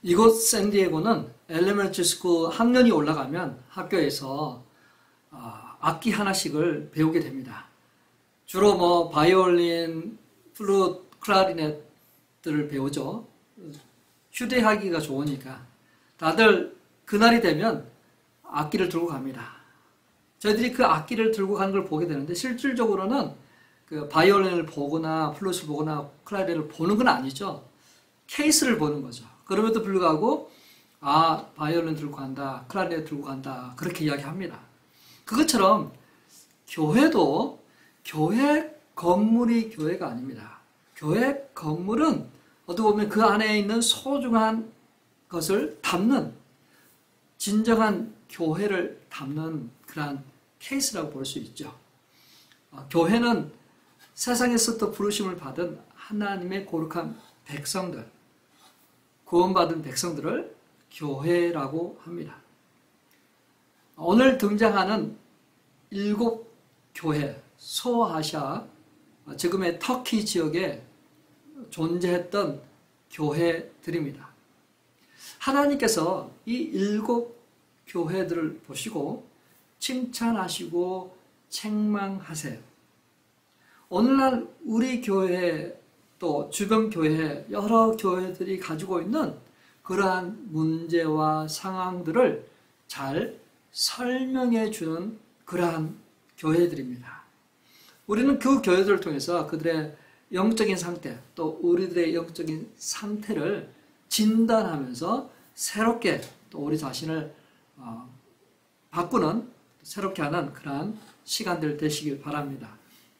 이곳 샌디에고는 엘레멘터리 스쿨 학년이 올라가면 학교에서 악기 하나씩을 배우게 됩니다. 주로 뭐 바이올린, 플루트, 클라리넷들을 배우죠. 휴대하기가 좋으니까 다들 그날이 되면 악기를 들고 갑니다. 저희들이 그 악기를 들고 가는 걸 보게 되는데 실질적으로는 그 바이올린을 보거나 플루트를 보거나 클라리넷을 보는 건 아니죠. 케이스를 보는 거죠. 그럼에도 불구하고 바이올린 들고 간다, 클라리넷 들고 간다 그렇게 이야기합니다. 그것처럼 교회도 교회 건물이 교회가 아닙니다. 교회 건물은 어떻게 보면 그 안에 있는 소중한 것을 담는 진정한 교회를 담는 그러한 케이스라고 볼 수 있죠. 교회는 세상에서부터 부르심을 받은 하나님의 거룩한 백성들, 구원받은 백성들을 교회라고 합니다. 오늘 등장하는 7교회, 소아시아, 지금의 터키 지역에 존재했던 교회들입니다. 하나님께서 이 7교회들을 보시고 칭찬하시고 책망하세요. 오늘날 우리 교회 또 주변 교회 여러 교회들이 가지고 있는 그러한 문제와 상황들을 잘 설명해 주는 그러한 교회들입니다. 우리는 그 교회들을 통해서 그들의 영적인 상태 또 우리들의 영적인 상태를 진단하면서 새롭게 또 우리 자신을 바꾸는 새롭게 하는 그러한 시간들 되시길 바랍니다.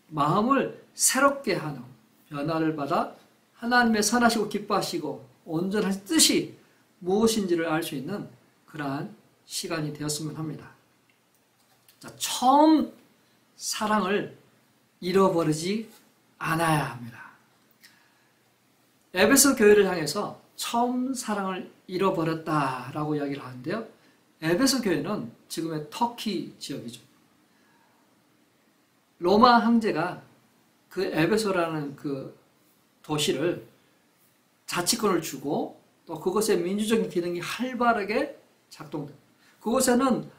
마음을 새롭게 하는 변화를 받아 하나님의 선하시고 기뻐하시고 온전한 뜻이 무엇인지를 알 수 있는 그러한 시간이 되었으면 합니다. 자, 처음 사랑을 잃어버리지 않아야 합니다. 에베소 교회를 향해서 처음 사랑을 잃어버렸다라고 이야기를 하는데요. 에베소 교회는 지금의 터키 지역이죠. 로마 황제가 그 에베소라는 그 도시를 자치권을 주고 또 그것의 민주적인 기능이 활발하게 작동됩니다. 그곳에는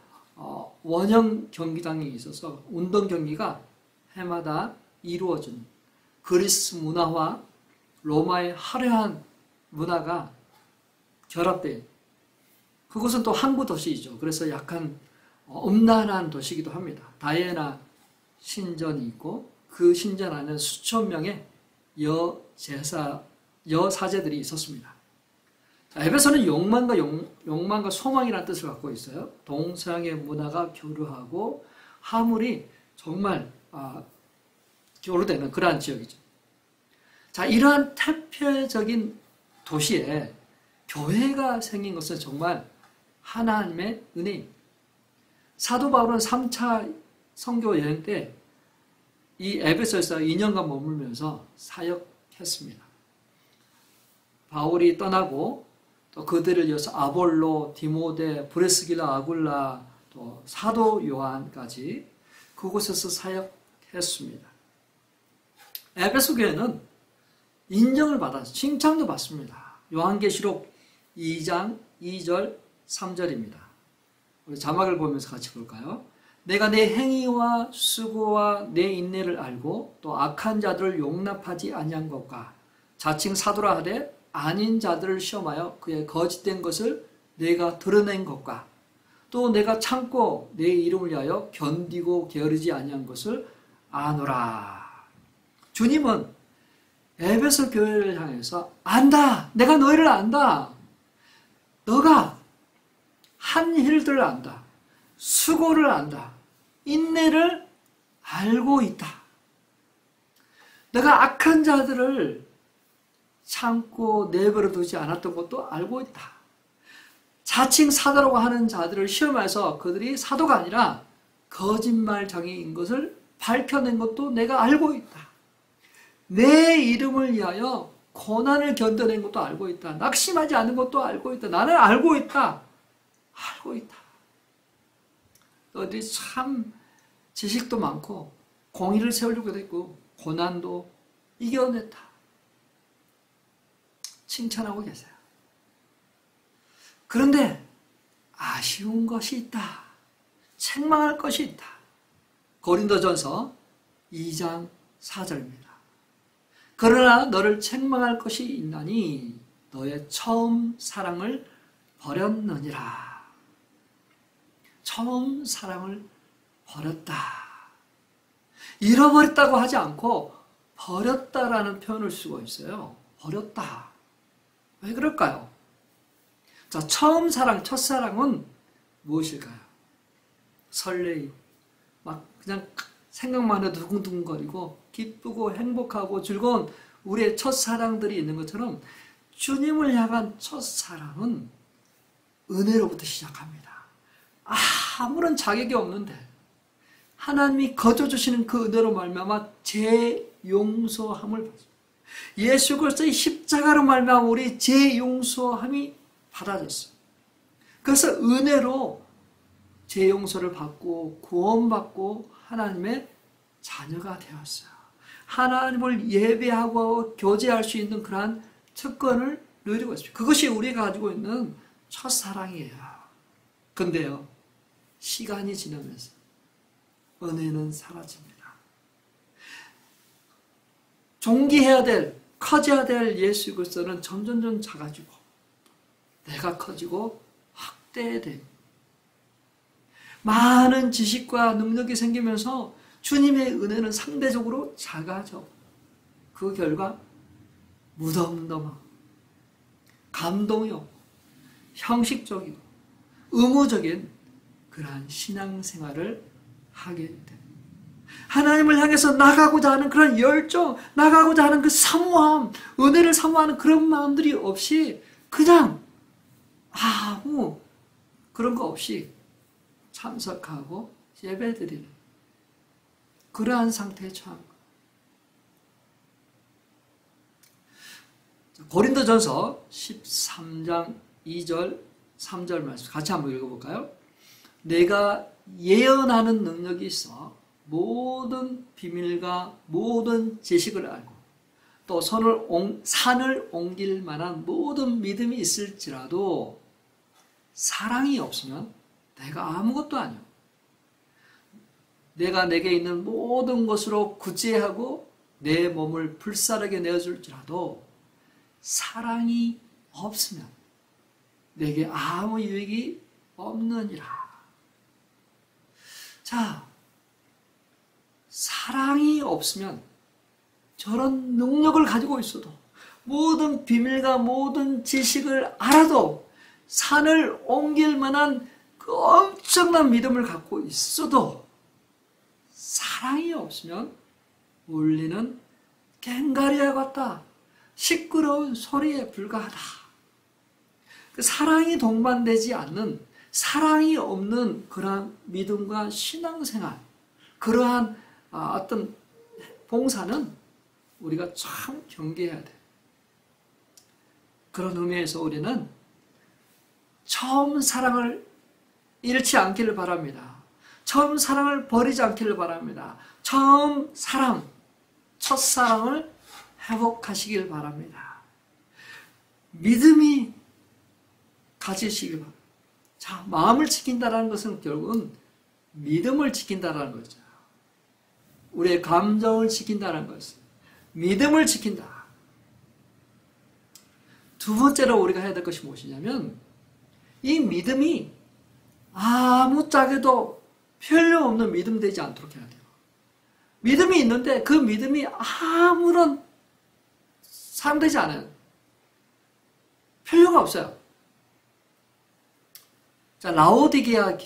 원형 경기장이 있어서 운동 경기가 해마다 이루어지는 그리스 문화와 로마의 화려한 문화가 결합된 그곳은 또 항구 도시이죠. 그래서 약간 음란한 도시이기도 합니다. 다이애나 신전이 있고 그 신전 안에 수천 명의 여사제들이 있었습니다. 에베소는 욕망과 소망이라는 뜻을 갖고 있어요. 동서양의 문화가 교류하고 화물이 정말 교류되는 그러한 지역이죠. 자, 이러한 태폐적인 도시에 교회가 생긴 것은 정말 하나님의 은혜입니다. 사도 바울은 3차 선교 여행 때 이 에베소에서 2년간 머물면서 사역했습니다. 바울이 떠나고 또 그들을 이어서 아볼로, 디모데, 브레스길라, 아굴라, 또 사도 요한까지 그곳에서 사역했습니다. 에베소 교회는 인정을 받아서 칭찬도 받습니다. 요한계시록 2장 2절 3절입니다. 우리 자막을 보면서 같이 볼까요? 내가 내 행위와 수고와 내 인내를 알고 또 악한 자들을 용납하지 아니한 것과 자칭 사도라 하되 아닌 자들을 시험하여 그의 거짓된 것을 내가 드러낸 것과 또 내가 참고 내 이름을 위하여 견디고 게으르지 아니한 것을 아노라. 주님은 에베소 교회를 향해서 안다. 내가 너희를 안다. 너가 한 일들을 안다. 수고를 안다. 인내를 알고 있다. 내가 악한 자들을 참고 내버려 두지 않았던 것도 알고 있다. 자칭 사도라고 하는 자들을 시험해서 그들이 사도가 아니라 거짓말장애인 것을 밝혀낸 것도 내가 알고 있다. 내 이름을 위하여 고난을 견뎌낸 것도 알고 있다. 낙심하지 않은 것도 알고 있다. 나는 알고 있다. 알고 있다. 너희들이 참 지식도 많고 공의를 세우려고 했고 고난도 이겨냈다. 칭찬하고 계세요. 그런데 아쉬운 것이 있다. 책망할 것이 있다. 고린도전서 2장 4절입니다. 그러나 너를 책망할 것이 있나니 너의 처음 사랑을 버렸느니라. 처음 사랑을 버렸다. 잃어버렸다고 하지 않고 버렸다라는 표현을 쓰고 있어요. 버렸다. 왜 그럴까요? 자, 처음 사랑, 첫사랑은 무엇일까요? 설레임. 막 그냥 생각만 해도 두근두근거리고 기쁘고 행복하고 즐거운 우리의 첫사랑들이 있는 것처럼 주님을 향한 첫사랑은 은혜로부터 시작합니다. 아무런 자격이 없는데 하나님이 거저주시는 그 은혜로 말미암아 재용서함을 받습니다. 예수 그리스도의 십자가로 말미암아 우리 재용서함이 받아졌어요. 그래서 은혜로 재용서를 받고 구원받고 하나님의 자녀가 되었어요. 하나님을 예배하고 교제할 수 있는 그러한 특권을 누리고 있습니다. 그것이 우리가 가지고 있는 첫사랑이에요. 근데요, 시간이 지나면서 은혜는 사라집니다. 존귀해야 될, 커져야 될 예수 그리스도는 점점점 작아지고 내가 커지고 확대되고 많은 지식과 능력이 생기면서 주님의 은혜는 상대적으로 작아져. 그 결과 무덤덤하고 감동이 없고 형식적이고 의무적인 그러한 신앙생활을 하게 됩니다. 하나님을 향해서 나가고자 하는 그런 열정, 나가고자 하는 그 사모함, 은혜를 사모하는 그런 마음들이 없이 그냥 아무 그런 거 없이 참석하고 예배드리는 그러한 상태에 처한 거예요. 고린도전서 13장 2절 3절 말씀 같이 한번 읽어볼까요? 내가 예언하는 능력이 있어 모든 비밀과 모든 지식을 알고 또 산을 옮길 만한 모든 믿음이 있을지라도 사랑이 없으면 내가 아무것도 아니야. 내가 내게 있는 모든 것으로 구제하고 내 몸을 불사르게 내어줄지라도 사랑이 없으면 내게 아무 유익이 없느니라. 자, 사랑이 없으면 저런 능력을 가지고 있어도 모든 비밀과 모든 지식을 알아도 산을 옮길 만한 그 엄청난 믿음을 갖고 있어도 사랑이 없으면 울리는 꽹과리와 같다. 시끄러운 소리에 불과하다. 그 사랑이 동반되지 않는 사랑이 없는 그러한 믿음과 신앙생활, 그러한 어떤 봉사는 우리가 참 경계해야 돼. 그런 의미에서 우리는 처음 사랑을 잃지 않기를 바랍니다. 처음 사랑을 버리지 않기를 바랍니다. 처음 사랑, 첫사랑을 회복하시길 바랍니다. 믿음이 가지시길 바랍니다. 자, 마음을 지킨다는 것은 결국은 믿음을 지킨다는 거죠. 우리의 감정을 지킨다는 것은 믿음을 지킨다. 두 번째로 우리가 해야 될 것이 무엇이냐면 이 믿음이 아무짝에도 필요없는 믿음 되지 않도록 해야 돼요. 믿음이 있는데 그 믿음이 아무런 사용되지 않아요. 필요가 없어요. 자, 라오디게아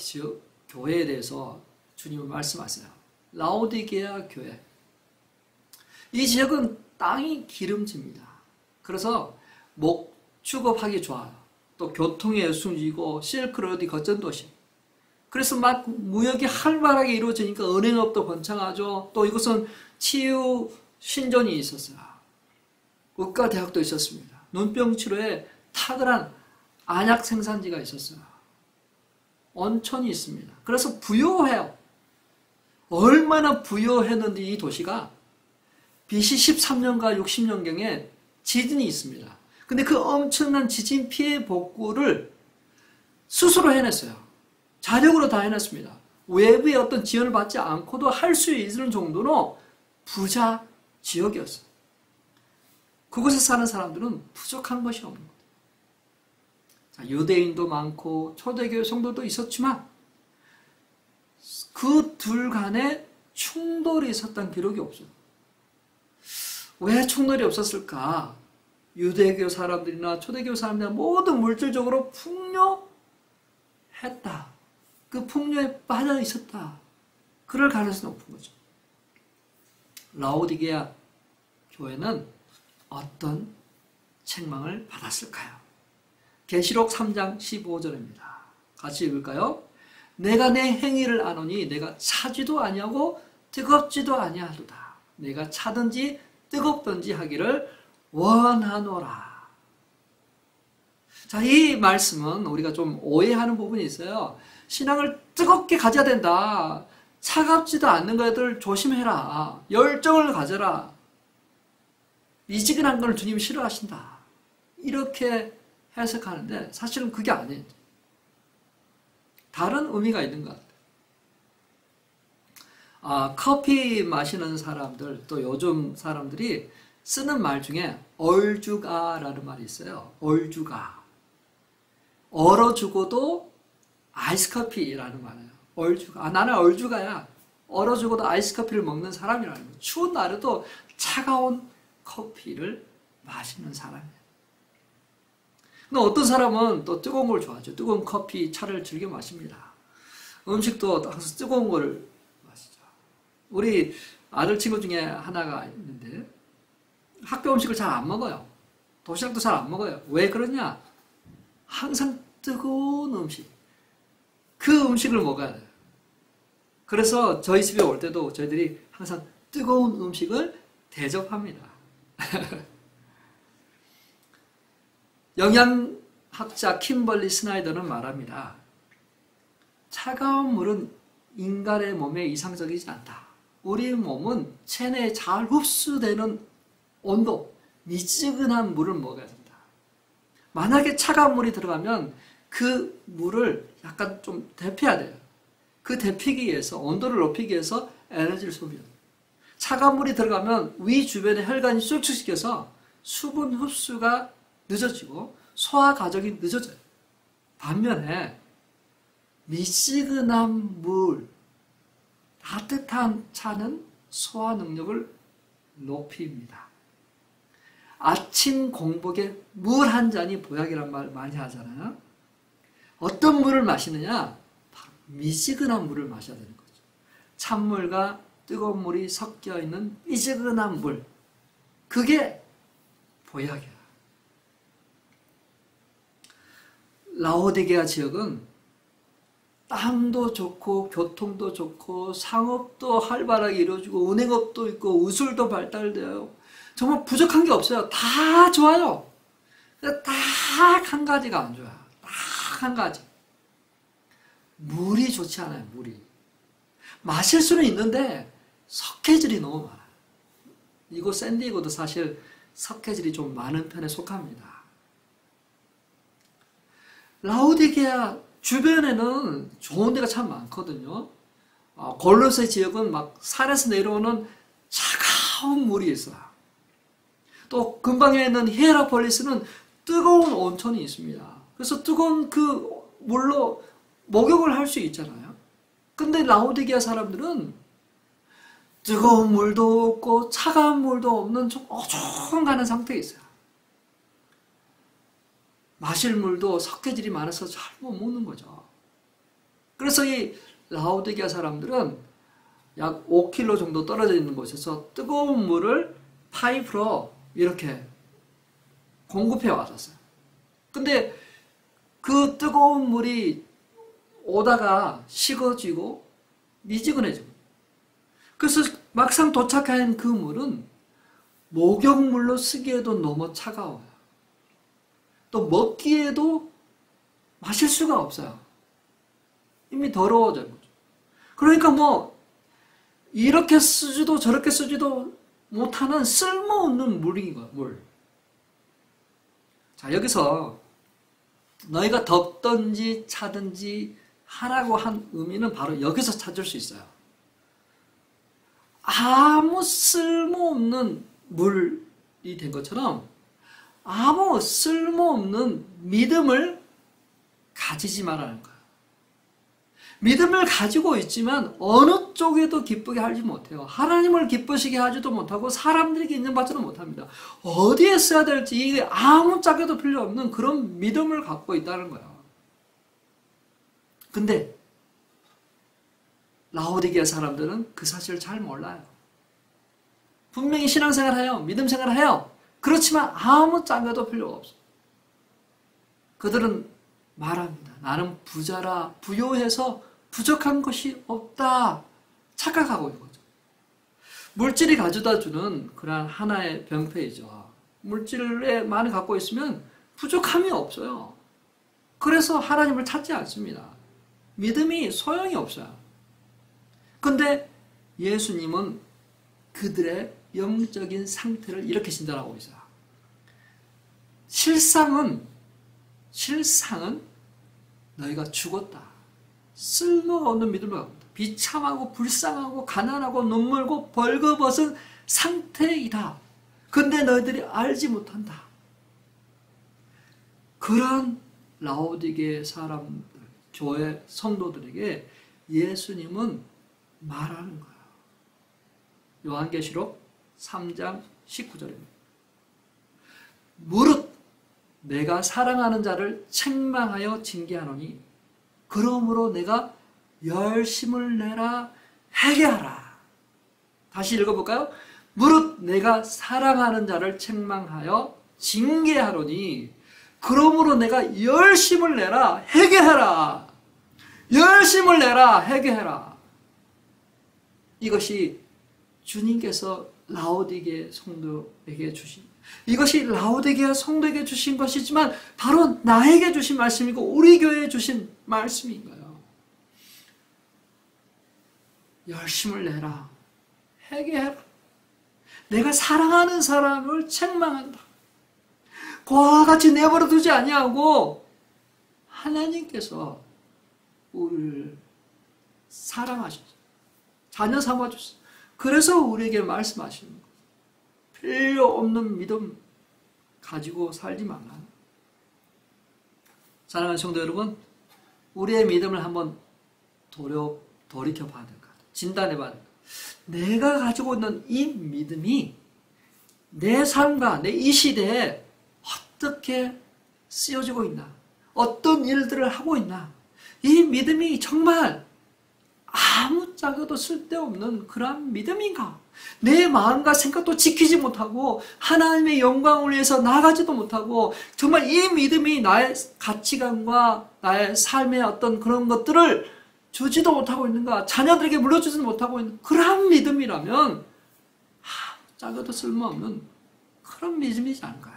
교회에 대해서 주님은 말씀하세요. 라오디게아 교회. 이 지역은 땅이 기름집니다. 그래서 목 취급하기 좋아요. 또 교통의 여순지고 실크로드 거점 도시. 그래서 막 무역이 활발하게 이루어지니까 은행업도 번창하죠. 또 이곳은 치유 신전이 있었어요. 의과대학도 있었습니다. 눈병 치료에 탁월한 안약 생산지가 있었어요. 온천이 있습니다. 그래서 부유해요. 얼마나 부유했는데 이 도시가 BC 13년과 60년경에 지진이 있습니다. 근데 그 엄청난 지진 피해 복구를 스스로 해냈어요. 자력으로 다 해냈습니다. 외부의 어떤 지원을 받지 않고도 할 수 있는 정도로 부자 지역이었어요. 그곳에 사는 사람들은 부족한 것이 없는 거예요. 자, 유대인도 많고 초대교회 성도도 있었지만 그 둘 간에 충돌이 있었던 기록이 없어요. 왜 충돌이 없었을까? 유대교 사람들이나 초대교 사람들이나 모두 물질적으로 풍요했다. 그 풍요에 빠져 있었다. 그럴 가능성이 높은 거죠. 라오디게아 교회는 어떤 책망을 받았을까요? 계시록 3장 15절입니다. 같이 읽을까요? 내가 내 행위를 아노니 내가 차지도 아니하고 뜨겁지도 아니하도다. 내가 차든지 뜨겁든지 하기를 원하노라. 자, 이 말씀은 우리가 좀 오해하는 부분이 있어요. 신앙을 뜨겁게 가져야 된다. 차갑지도 않는 것들 조심해라. 열정을 가져라. 미지근한 걸 주님이 싫어하신다. 이렇게 해석하는데 사실은 그게 아니에요. 다른 의미가 있는 것 같아요. 커피 마시는 사람들, 또 요즘 사람들이 쓰는 말 중에 얼죽아라는 말이 있어요. 얼죽아. 얼어 죽어도 아이스커피라는 말이에요. 얼죽아. 나는 얼죽아야. 얼어 죽어도 아이스커피를 먹는 사람이라는 거예요. 추운 날에도 차가운 커피를 마시는 사람이에요. 근데 어떤 사람은 또 뜨거운 걸 좋아하죠. 뜨거운 커피, 차를 즐겨 마십니다. 음식도 항상 뜨거운 걸 마시죠. 우리 아들 친구 중에 하나가 있는데 학교 음식을 잘 안 먹어요. 도시락도 잘 안 먹어요. 왜 그러냐? 항상 뜨거운 음식. 그 음식을 먹어야 돼요. 그래서 저희 집에 올 때도 저희들이 항상 뜨거운 음식을 대접합니다. 영양학자 킴벌리 스나이더는 말합니다. 차가운 물은 인간의 몸에 이상적이지 않다. 우리 몸은 체내에 잘 흡수되는 온도, 미지근한 물을 먹어야 된다. 만약에 차가운 물이 들어가면 그 물을 약간 좀 데펴야 돼요. 그 데피기 위해서, 온도를 높이기 위해서 에너지를 소비해요. 차가운 물이 들어가면 위 주변의 혈관이 수축시켜서 수분 흡수가 늦어지고 소화 과정이 늦어져요. 반면에 미지근한 물, 따뜻한 차는 소화 능력을 높입니다. 아침 공복에 물 한 잔이 보약이란 말 많이 하잖아요. 어떤 물을 마시느냐? 바로 미지근한 물을 마셔야 되는 거죠. 찬물과 뜨거운 물이 섞여 있는 미지근한 물. 그게 보약이에요. 라오디게아 지역은 땅도 좋고 교통도 좋고 상업도 활발하게 이루어지고 은행업도 있고 의술도 발달되어 정말 부족한 게 없어요. 다 좋아요. 딱 한 가지가 안 좋아요. 딱 한 가지. 물이 좋지 않아요. 물이. 마실 수는 있는데 석회질이 너무 많아요. 이곳 샌디에고도 사실 석회질이 좀 많은 편에 속합니다. 라오디게아 주변에는 좋은 데가 참 많거든요. 골로새 지역은 막 산에서 내려오는 차가운 물이 있어요. 또 근방에 있는 히에라폴리스는 뜨거운 온천이 있습니다. 그래서 뜨거운 그 물로 목욕을 할 수 있잖아요. 근데 라오디게아 사람들은 뜨거운 물도 없고 차가운 물도 없는 좀 어중간한 상태에 있어요. 마실 물도 석회질이 많아서 잘 못 먹는 거죠. 그래서 이 라오디게아 사람들은 약 5km 정도 떨어져 있는 곳에서 뜨거운 물을 파이프로 이렇게 공급해 왔었어요. 근데 그 뜨거운 물이 오다가 식어지고 미지근해지고, 그래서 막상 도착한 그 물은 목욕물로 쓰기에도 너무 차가워요. 또 먹기에도 마실 수가 없어요. 이미 더러워져요. 그러니까 뭐 이렇게 쓰지도 저렇게 쓰지도 못하는 쓸모없는 물인 거예요. 물. 자, 여기서 너희가 덮든지 차든지 하라고 한 의미는 바로 여기서 찾을 수 있어요. 아무 쓸모없는 물이 된 것처럼 아무 쓸모없는 믿음을 가지지 말라는 거예요. 믿음을 가지고 있지만 어느 쪽에도 기쁘게 하지 못해요. 하나님을 기쁘시게 하지도 못하고 사람들에게 인정받지도 못합니다. 어디에 써야 될지 이게 아무 짝에도 필요 없는 그런 믿음을 갖고 있다는 거예요. 근데 라오디게아 사람들은 그 사실을 잘 몰라요. 분명히 신앙생활 해요. 믿음 생활 해요. 그렇지만 아무 짝에도 필요가 없어요. 그들은 말합니다. 나는 부자라, 부요해서 부족한 것이 없다 착각하고 있는 거죠. 물질이 가져다 주는 그런 하나의 병폐이죠. 물질에 많이 갖고 있으면 부족함이 없어요. 그래서 하나님을 찾지 않습니다. 믿음이 소용이 없어요. 근데 예수님은 그들의 영적인 상태를 이렇게 진단하고 있어요. 실상은 너희가 죽었다. 쓸모가 없는 믿음을 갖고 있다. 비참하고 불쌍하고 가난하고 눈물고 벌거벗은 상태이다. 근데 너희들이 알지 못한다. 그런 라오디게 사람들, 교회 성도들에게 예수님은 말하는 거예요. 요한계시록 3장 19절입니다. 무릇 내가 사랑하는 자를 책망하여 징계하노니 그러므로 내가 열심을 내라 회개하라. 다시 읽어볼까요? 무릇 내가 사랑하는 자를 책망하여 징계하노니 그러므로 내가 열심을 내라 회개하라. 열심을 내라 회개하라. 이것이 주님께서 라오디게 성도에게 주신, 이것이 라오디게아 성도에게 주신 것이지만 바로 나에게 주신 말씀이고 우리 교회에 주신 말씀인 거예요. 열심을 내라. 회개해라. 내가 사랑하는 사람을 책망한다. 그와 같이 내버려 두지 아니하고 하나님께서 우리를 사랑하셨어요. 자녀 삼아주셨어요. 그래서 우리에게 말씀하시는 거예요. 필요 없는 믿음 가지고 살지 말라. 사랑하는 성도 여러분, 우리의 믿음을 한번 돌이켜 봐야 될 것 같아요. 진단해 봐야 될 것 같아요. 내가 가지고 있는 이 믿음이 내 삶과 내 이 시대에 어떻게 쓰여지고 있나? 어떤 일들을 하고 있나? 이 믿음이 정말 아무짝에도 쓸데없는 그런 믿음인가? 내 마음과 생각도 지키지 못하고 하나님의 영광을 위해서 나가지도 못하고 정말 이 믿음이 나의 가치관과 나의 삶의 어떤 그런 것들을 주지도 못하고 있는가? 자녀들에게 물려주지도 못하고 있는 그런 믿음이라면 아무짝에도 쓸모없는 그런 믿음이지 않을까요?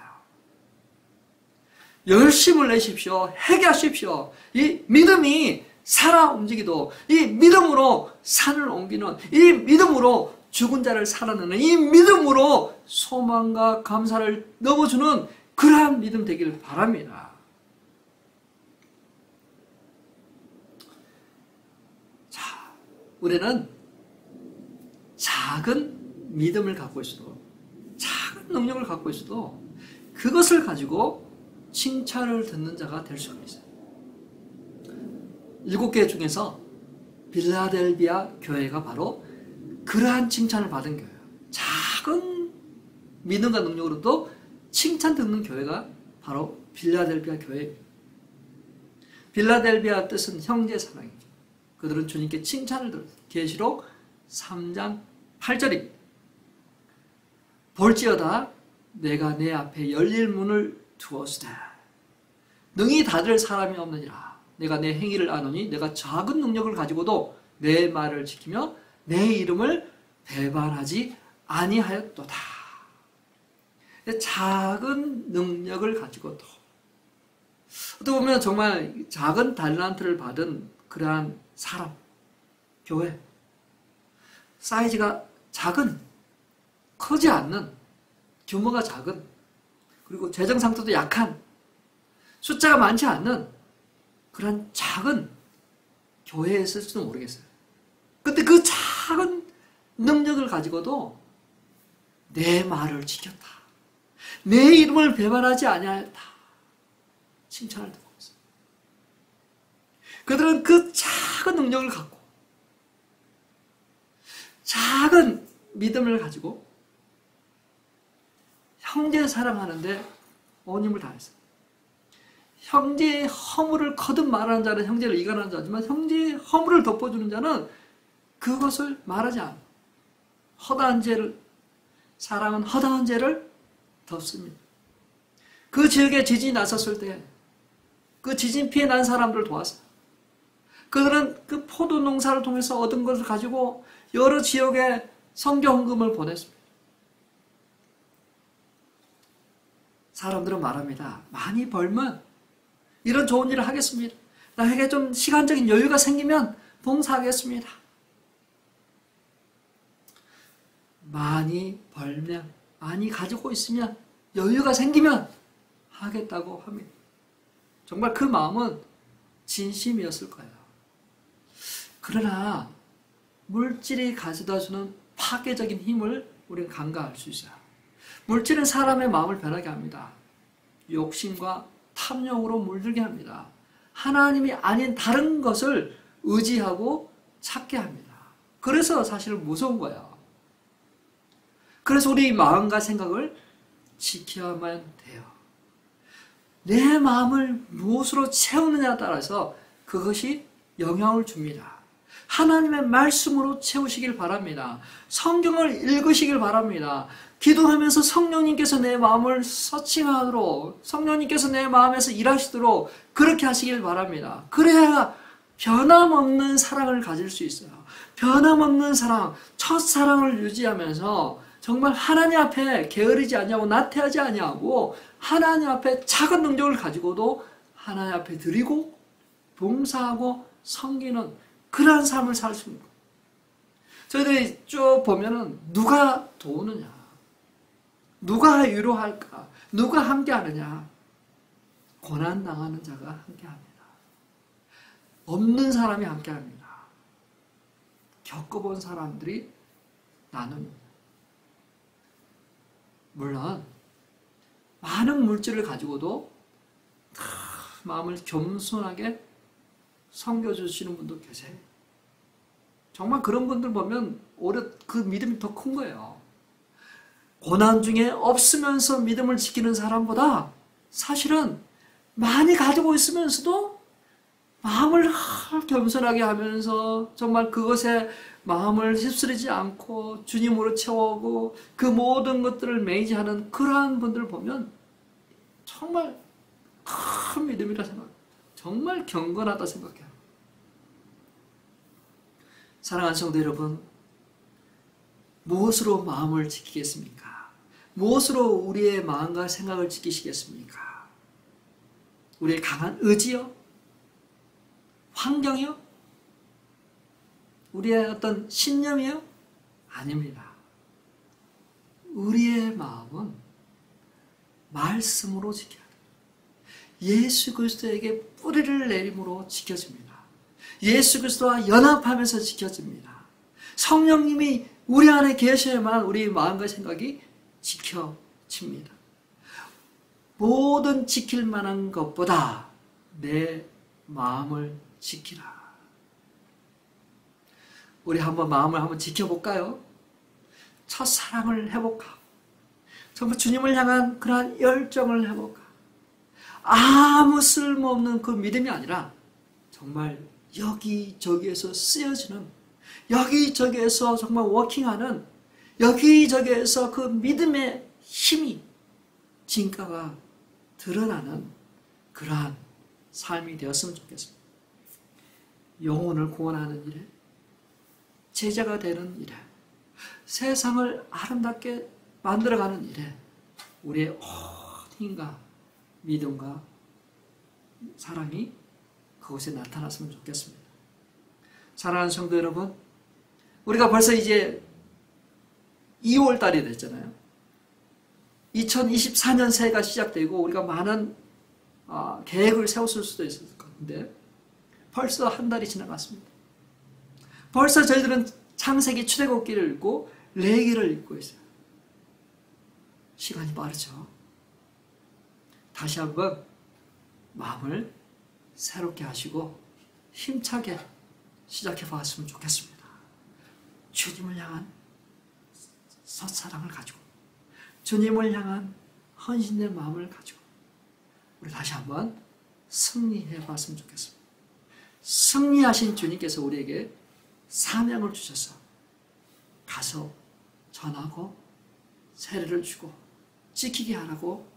열심을 내십시오. 회개하십시오. 이 믿음이 살아 움직이도, 이 믿음으로 산을 옮기는, 이 믿음으로 죽은 자를 살아내는, 이 믿음으로 소망과 감사를 넘어주는 그러한 믿음 되기를 바랍니다. 자, 우리는 작은 믿음을 갖고 있어도, 작은 능력을 갖고 있어도 그것을 가지고 칭찬을 듣는 자가 될 수가 있어요. 7개 중에서 빌라델비아 교회가 바로 그러한 칭찬을 받은 교회예요. 작은 믿음과 능력으로도 칭찬 듣는 교회가 바로 빌라델비아 교회입니다. 빌라델비아 뜻은 형제 사랑이죠. 그들은 주님께 칭찬을 들었어요. 계시록 3장 8절입니다. 볼지어다 내가 내 앞에 열릴 문을 두었으되 능히 닫을 사람이 없느니라. 내가 내 행위를 아노니 내가 작은 능력을 가지고도 내 말을 지키며 내 이름을 배반하지 아니하였도다. 작은 능력을 가지고도 어떻게 보면 정말 작은 달란트를 받은 그러한 사람, 교회 사이즈가 작은, 크지 않는, 규모가 작은, 그리고 재정 상태도 약한 숫자가 많지 않는 그런 작은 교회에 있을지도 모르겠어요. 근데 그 작은 능력을 가지고도 내 말을 지켰다. 내 이름을 배반하지 아니하였다. 칭찬을 듣고 있어요. 그들은 그 작은 능력을 갖고 작은 믿음을 가지고 형제 사랑하는데 온 힘을 다했어요. 형제의 허물을 거듭 말하는 자는 형제를 이간하는 자지만 형제의 허물을 덮어주는 자는 그것을 말하지 않아. 허다한 죄를, 사랑은 허다한 죄를 덮습니다. 그 지역에 지진이 났었을 때 그 지진 피해 난 사람들을 도왔어요. 그들은 그 포도 농사를 통해서 얻은 것을 가지고 여러 지역에 선교 헌금을 보냈습니다. 사람들은 말합니다. 많이 벌면 이런 좋은 일을 하겠습니다. 나에게 좀 시간적인 여유가 생기면 봉사하겠습니다. 많이 벌면, 많이 가지고 있으면, 여유가 생기면 하겠다고 합니다. 정말 그 마음은 진심이었을 거예요. 그러나 물질이 가져다주는 파괴적인 힘을 우리는 간과할 수 있어요. 물질은 사람의 마음을 변하게 합니다. 욕심과 탐욕으로 물들게 합니다. 하나님이 아닌 다른 것을 의지하고 찾게 합니다. 그래서 사실 무서운 거예요. 그래서 우리 마음과 생각을 지켜야만 돼요. 내 마음을 무엇으로 채우느냐에 따라서 그것이 영향을 줍니다. 하나님의 말씀으로 채우시길 바랍니다. 성경을 읽으시길 바랍니다. 기도하면서 성령님께서 내 마음을 서칭하도록, 성령님께서 내 마음에서 일하시도록 그렇게 하시길 바랍니다. 그래야 변함없는 사랑을 가질 수 있어요. 변함없는 사랑, 첫사랑을 유지하면서 정말 하나님 앞에 게으르지 않냐고 나태하지 않냐고 하나님 앞에 작은 능력을 가지고도 하나님 앞에 드리고 봉사하고 섬기는 그러한 삶을 살 수 있는 거예요. 저희들이 쭉 보면은 누가 도우느냐, 누가 위로할까, 누가 함께하느냐, 고난당하는 자가 함께합니다. 없는 사람이 함께합니다. 겪어본 사람들이 나눕니다. 물론 많은 물질을 가지고도 마음을 겸손하게 섬겨주시는 분도 계세요. 정말 그런 분들 보면 오히려 그 믿음이 더 큰 거예요. 고난 중에 없으면서 믿음을 지키는 사람보다 사실은 많이 가지고 있으면서도 마음을 겸손하게 하면서 정말 그것에 마음을 휩쓸리지 않고 주님으로 채워오고 그 모든 것들을 매이지하는 그러한 분들을 보면 정말 큰 믿음이라 생각해요. 정말 경건하다 생각해요. 사랑하는 성도 여러분, 무엇으로 마음을 지키겠습니까? 무엇으로 우리의 마음과 생각을 지키시겠습니까? 우리의 강한 의지요? 환경이요? 우리의 어떤 신념이요? 아닙니다. 우리의 마음은 말씀으로 지켜야 돼요. 예수 그리스도에게 뿌리를 내림으로 지켜집니다. 예수 그리스도와 연합하면서 지켜집니다. 성령님이 우리 안에 계셔야만 우리 마음과 생각이 지켜집니다. 모든 지킬 만한 것보다 내 마음을 지키라. 우리 한번 마음을 한번 지켜볼까요? 첫사랑을 해볼까? 정말 주님을 향한 그러한 열정을 해볼까? 아무 쓸모없는 그 믿음이 아니라 정말 여기저기에서 쓰여지는, 여기저기에서 정말 워킹하는, 여기저기에서 그 믿음의 힘이, 진가가 드러나는 그러한 삶이 되었으면 좋겠습니다. 영혼을 구원하는 일에, 제자가 되는 일에, 세상을 아름답게 만들어가는 일에 우리의 온 힘과 믿음과 사랑이 그곳에 나타났으면 좋겠습니다. 사랑하는 성도 여러분, 우리가 벌써 이제 2월 달이 됐잖아요. 2024년 새해가 시작되고 우리가 많은 계획을 세웠을 수도 있을 것 같은데 벌써 한 달이 지나갔습니다. 벌써 저희들은 창세기 출애굽기를 읽고 레위기를 읽고 있어요. 시간이 빠르죠. 다시 한번 마음을 새롭게 하시고 힘차게 시작해 보았으면 좋겠습니다. 주님을 향한 첫사랑을 가지고 주님을 향한 헌신된 마음을 가지고 우리 다시 한번 승리해 봤으면 좋겠습니다. 승리하신 주님께서 우리에게 사명을 주셔서 가서 전하고 세례를 주고 지키게 하라고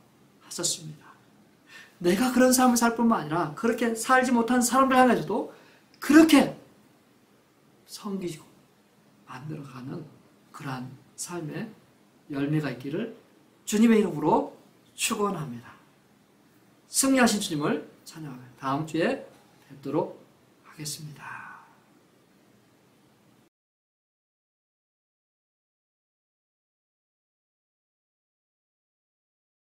하셨습니다. 내가 그런 삶을 살 뿐만 아니라 그렇게 살지 못한 사람들 향해서도 그렇게 섬기고 만들어가는 그러한 삶의 열매가 있기를 주님의 이름으로 축원합니다. 승리하신 주님을 찬양합니다. 다음 주에 뵙도록 하겠습니다.